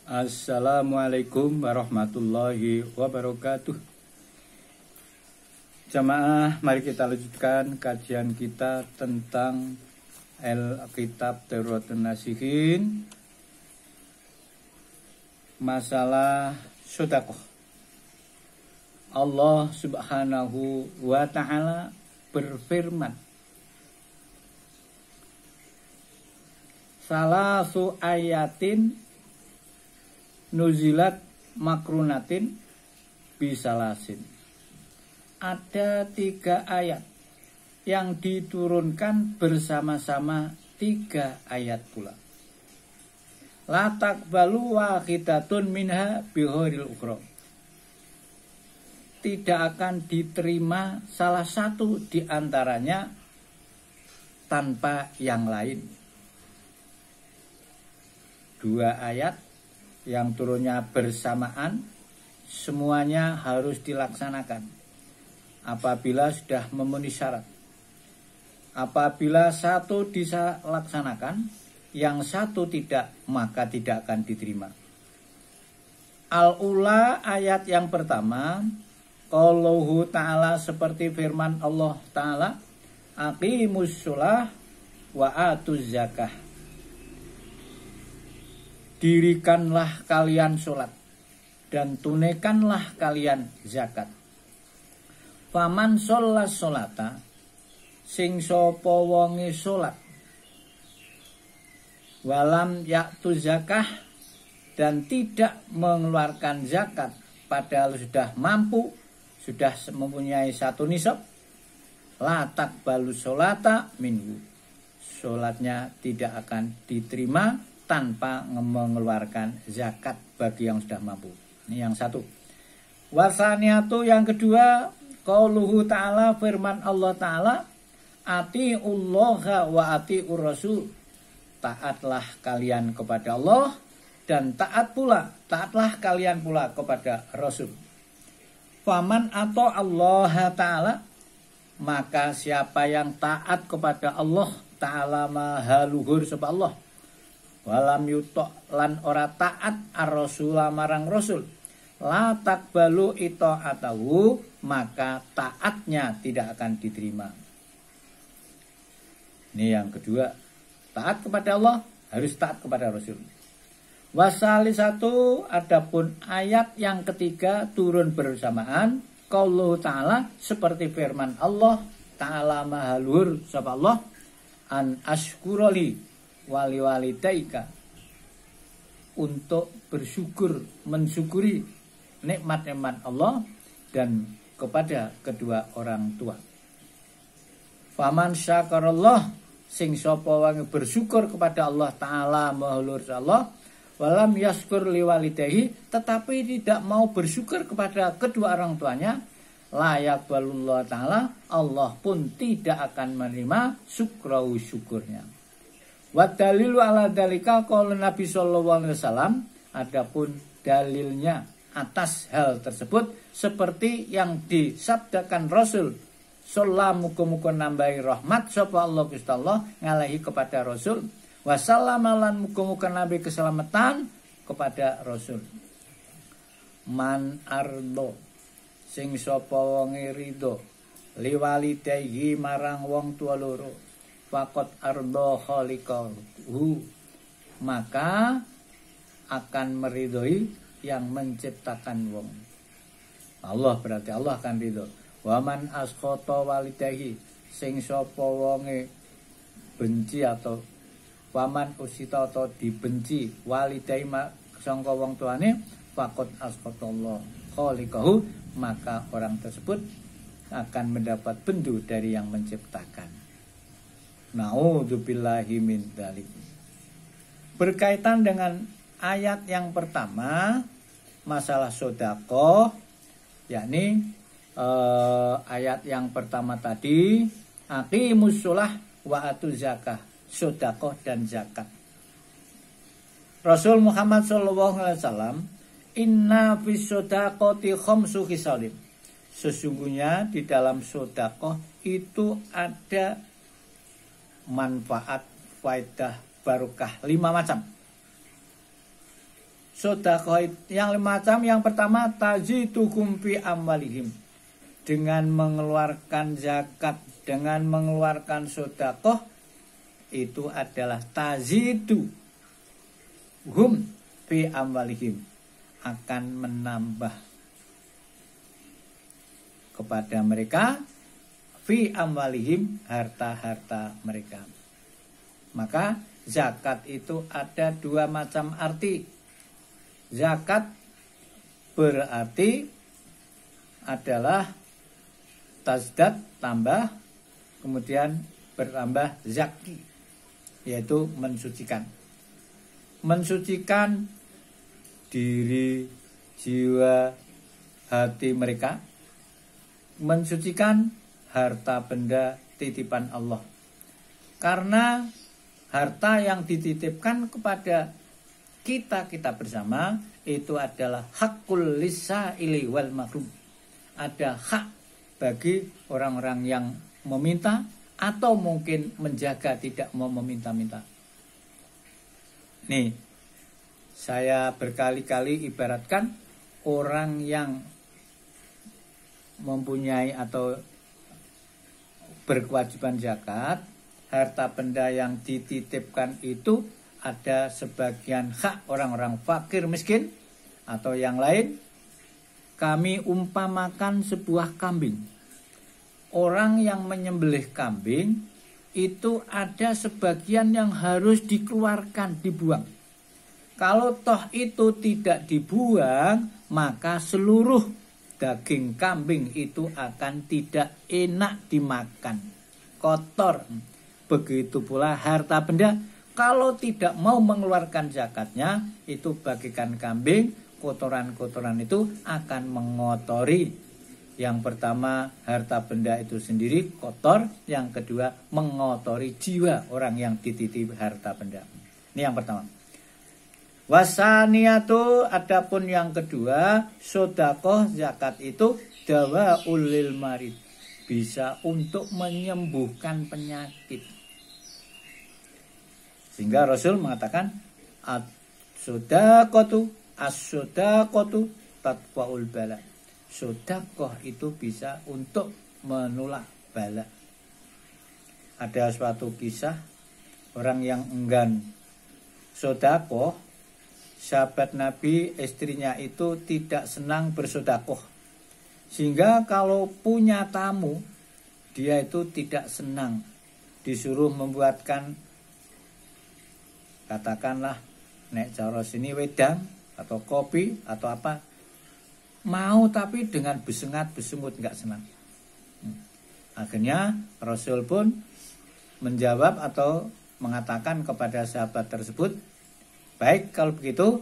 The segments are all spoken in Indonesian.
Assalamualaikum warahmatullahi wabarakatuh. Jamaah, mari kita lanjutkan kajian kita tentang Al-Kitab Darratun Nasihin, masalah sedekah. Allah Subhanahu wa ta'ala berfirman, salasu ayatin nuzilat makrunatin bisalasin. Ada 3 ayat yang diturunkan bersama-sama 3 ayat pula. La taqbalu wahidatun minha bighairil ukhra. Tidak akan diterima salah satu di antaranya tanpa yang lain. 2 ayat yang turunnya bersamaan, semuanya harus dilaksanakan apabila sudah memenuhi syarat. Apabila satu dilaksanakan, yang satu tidak, maka tidak akan diterima. Al-Ula, ayat yang pertama, qauluhu ta'ala, seperti firman Allah ta'ala, aqimus sholah wa atuz zakah. Dirikanlah kalian sholat dan tunaikanlah kalian zakat. Faman sholat sholata, sing sapa wonge sholat, walam yaktu zakah, dan tidak mengeluarkan zakat padahal sudah mampu, sudah mempunyai 1 nisab, la taqbalu sholata minhu, sholatnya tidak akan diterima tanpa mengeluarkan zakat bagi yang sudah mampu. Ini yang satu. Wasaniatu, yang kedua, qauluhu ta'ala, firman Allah ta'ala, atiullaha wa atiur rasul. Taatlah kalian kepada Allah dan taatlah kalian pula kepada Rasul. Faman atau Allah ta'ala, maka siapa yang taat kepada Allah ta'ala, maha luhur sapa Allah, walam yutok lan ora taat ar-rasula marang rasul, la takbalu itaatahu, maka taatnya tidak akan diterima. Ini yang kedua, taat kepada Allah harus taat kepada rasul. Wasali satu, adapun ayat yang ketiga turun bersamaan, qaulullah ta'ala, seperti firman Allah ta'ala maha luhur sapa Allah, an ashkuroli wali walidaika, untuk bersyukur, mensyukuri nikmat-nikmat Allah dan kepada kedua orang tua. Faman syakarallah, sing sapa wangi bersyukur kepada Allah ta'ala mahlur Allah, walam yaskur liwalidayhi, tetapi tidak mau bersyukur kepada kedua orang tuanya, layak balullah ta'ala, Allah pun tidak akan menerima syukrahu, syukurnya. Wa dalilu ala dalika qaul Nabi sallallahu alaihi wasallam, adapun dalilnya atas hal tersebut seperti yang disabdakan Rasul sallallahu muga-muga nambahi rahmat sapa Allah Gusti Allah ngalahi kepada Rasul, wasallam lan muga-muga nabi keselamatan kepada Rasul. Man ardo, sing sapa wong ridho, liwalidayhi marang wong tua loro, faqad ardo khaliqahu, maka akan meridhoi yang menciptakan wong. Allah, berarti Allah akan ridho. Waman askhata walidahi, sing sapa wonge benci atau waman usita atau dibenci walidai sangka wong tuane, faqad asqatallah khaliqahu, maka orang tersebut akan mendapat bendu dari yang menciptakan. Na'udzubillahi min dzalik. Berkaitan dengan ayat yang pertama, masalah sedekah, yakni ayat yang pertama tadi, aqimus sholah wa atuz zakah, sedekah dan zakat. Rasul Muhammad SAW, inna fis shadaqati khamsu khisalin, sesungguhnya di dalam sedekah itu ada manfaat, faedah, barokah 5 macam. Sedekah yang 5 macam, yang pertama taziduhum fi amwalihim. Dengan mengeluarkan zakat, dengan mengeluarkan sedekah itu adalah tazidu hum fi amwalihim, akan menambah kepada mereka fi amwalihim, harta-harta mereka. Maka zakat itu ada 2 macam arti. Zakat berarti adalah tazdad, tambah, kemudian bertambah zaki, yaitu mensucikan. Mensucikan diri, jiwa, hati mereka, mensucikan harta benda titipan Allah. Karena harta yang dititipkan kepada kita bersama itu adalah hakul lisaili wal mahrum. Ada hak bagi orang-orang yang meminta atau mungkin menjaga tidak mau meminta-minta. Nih, saya berkali-kali ibaratkan orang yang mempunyai atau berkewajiban zakat, harta benda yang dititipkan itu ada sebagian hak orang-orang fakir miskin atau yang lain. Kami umpamakan sebuah kambing. Orang yang menyembelih kambing itu ada sebagian yang harus dikeluarkan, dibuang. Kalau toh itu tidak dibuang, maka seluruh daging kambing itu akan tidak enak dimakan, kotor. Begitu pula harta benda, kalau tidak mau mengeluarkan zakatnya, itu bagikan kambing, kotoran-kotoran itu akan mengotori. Yang pertama, harta benda itu sendiri kotor. Yang kedua, mengotori jiwa orang yang dititip harta benda. Ini yang pertama. Wasaniyatu, adapun yang kedua, sedekah zakat itu dawa ulil marid, bisa untuk menyembuhkan penyakit. Sehingga Rasul mengatakan as-sedaqatu tatfaul bala. Sedekah itu bisa untuk menolak bala. Ada suatu kisah orang yang enggan sedekah, sahabat Nabi, istrinya itu tidak senang bersedekah. Sehingga kalau punya tamu, dia itu tidak senang disuruh membuatkan, katakanlah nek cara sini wedang atau kopi atau apa, mau tapi dengan besengat-besungut, enggak senang. Akhirnya Rasul pun menjawab atau mengatakan kepada sahabat tersebut, baik kalau begitu,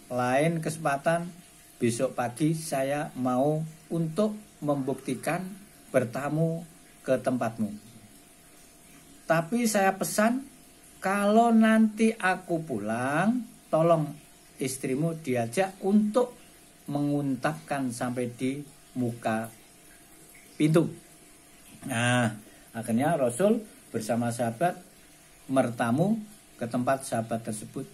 lain kesempatan besok pagi saya mau untuk membuktikan bertamu ke tempatmu. Tapi saya pesan, kalau nanti aku pulang, tolong istrimu diajak untuk menguntapkan sampai di muka pintu. Nah, akhirnya Rasul bersama sahabat mertamu ke tempat sahabat tersebut.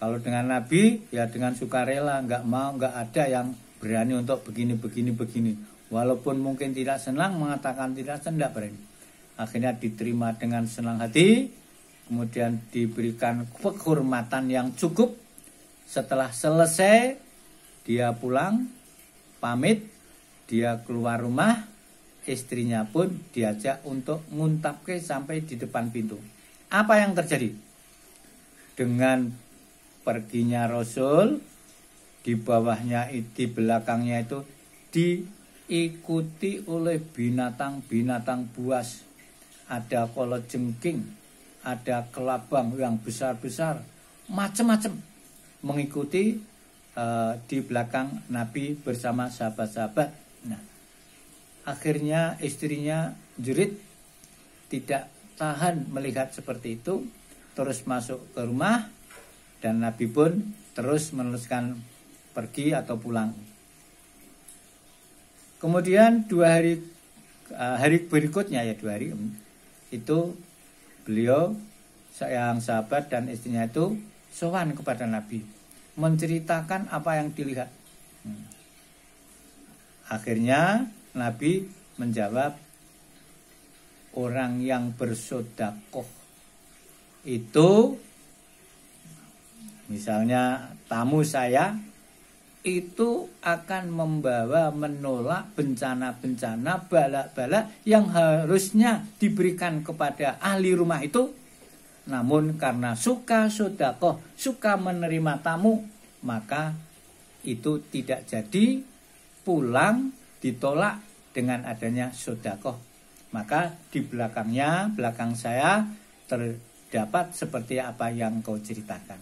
Kalau dengan Nabi, ya dengan sukarela, nggak mau, nggak ada yang berani untuk begini. Walaupun mungkin tidak senang, mengatakan tidak senang, tidak berani. Akhirnya diterima dengan senang hati. Kemudian diberikan penghormatan yang cukup. Setelah selesai, dia pulang, pamit, dia keluar rumah, istrinya pun diajak untuk nguntapke sampai di depan pintu. Apa yang terjadi? Dengan perginya Rasul, di bawahnya, di belakangnya itu diikuti oleh binatang-binatang buas. Ada kalajengking, ada kelabang yang besar-besar, macam-macam mengikuti di belakang Nabi bersama sahabat-sahabat. Nah, akhirnya istrinya jerit, tidak tahan melihat seperti itu, terus masuk ke rumah, dan Nabi pun terus meneruskan pergi atau pulang. Kemudian 2 hari berikutnya, ya 2 hari itu, beliau yang sahabat dan istrinya itu sowan kepada Nabi. menceritakan apa yang dilihat. Akhirnya Nabi menjawab, orang yang bersodakoh itu, misalnya tamu saya, itu akan membawa menolak bencana-bencana, bala-bala yang harusnya diberikan kepada ahli rumah itu. Namun karena suka sodakoh, suka menerima tamu, maka itu tidak jadi pulang, ditolak dengan adanya sodakoh. Maka di belakang saya terdapat seperti apa yang kau ceritakan.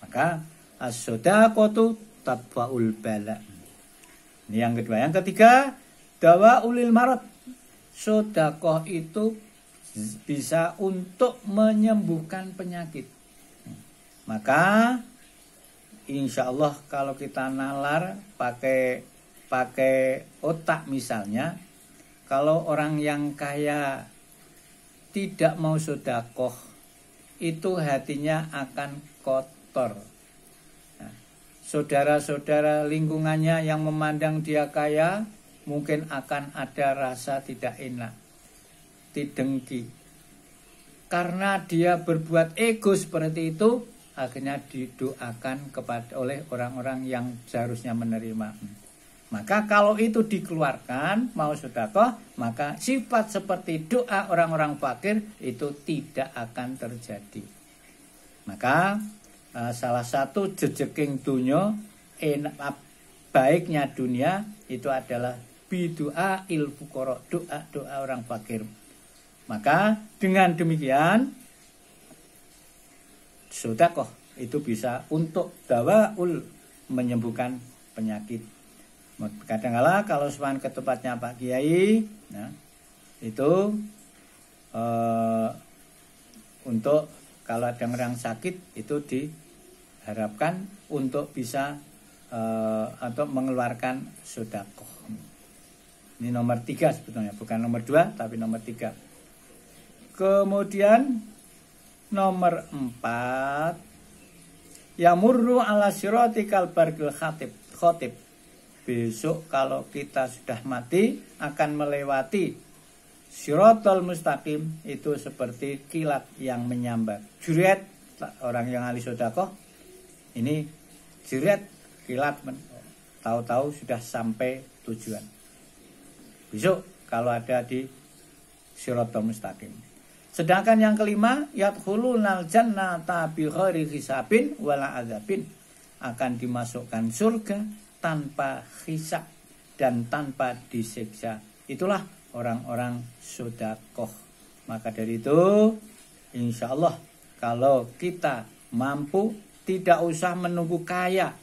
Maka as-sodakotu tadfa'ul bala. Ini yang kedua. Yang ketiga, dawa ulil marad. Sodakoh itu bisa untuk menyembuhkan penyakit. Maka insya Allah kalau kita nalar pakai otak misalnya, kalau orang yang kaya tidak mau sodakoh, itu hatinya akan kotor. Nah, saudara-saudara lingkungannya yang memandang dia kaya, mungkin akan ada rasa tidak enak, dengki. Karena dia berbuat ego seperti itu, akhirnya didoakan oleh orang-orang yang seharusnya menerima. Maka kalau itu dikeluarkan, mau sedekah, maka sifat seperti doa orang-orang fakir itu tidak akan terjadi. Maka salah satu jejeking dunia, baiknya dunia itu adalah bidu'a il fuqara, doa orang fakir. Maka dengan demikian sedekah itu bisa untuk dawaul, menyembuhkan penyakit. Kadang-kala kalau sepan ke tempatnya Pak Kiai, nah, itu untuk kalau ada orang sakit itu diharapkan untuk bisa atau mengeluarkan sedekah. Ini nomor 3 sebetulnya, bukan nomor 2 tapi nomor 3. Kemudian nomor 4, yamurru ala siratikal barqil khotib. Besok kalau kita sudah mati akan melewati siratal mustaqim, itu seperti kilat yang menyambar. Juret, orang yang ahli sedekah ini juret kilat, tahu-tahu sudah sampai tujuan. Besok kalau ada di siratal mustaqim. Sedangkan yang kelima, yadkhulunal jannata bi ghairi hisabin wala adzabin, akan dimasukkan surga tanpa hisab dan tanpa disiksa. Itulah orang-orang sedekah. Maka dari itu, insya Allah kalau kita mampu, tidak usah menunggu kaya.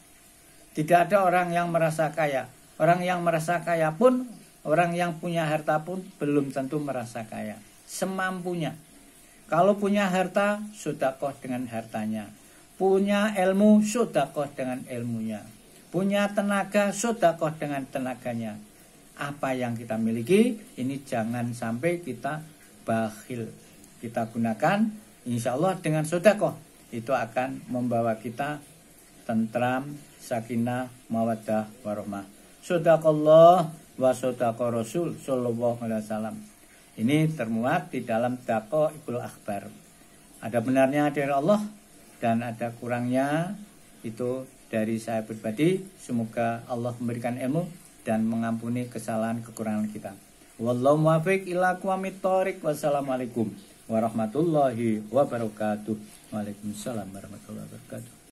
Tidak ada orang yang merasa kaya. Orang yang merasa kaya pun, orang yang punya harta pun belum tentu merasa kaya. Semampunya. Kalau punya harta, sedekah dengan hartanya. Punya ilmu, sedekah dengan ilmunya. Punya tenaga, sedekah dengan tenaganya. Apa yang kita miliki, ini jangan sampai kita bakhil. Kita gunakan, insya Allah dengan sedekah. Itu akan membawa kita tentram, sakinah, mawaddah, warahmah. Sedaqallah wa sedaqah Rasul sallallahu alaihi wasallam. Ini termuat di dalam Daqaiqul Akhbar. Ada benarnya dari Allah dan ada kurangnya itu dari saya pribadi. Semoga Allah memberikan ilmu dan mengampuni kesalahan kekurangan kita. Wallahu muwaffiq ila aqwamit thoriq. Wassalamualaikum warahmatullahi wabarakatuh. Waalaikumsalam warahmatullahi wabarakatuh.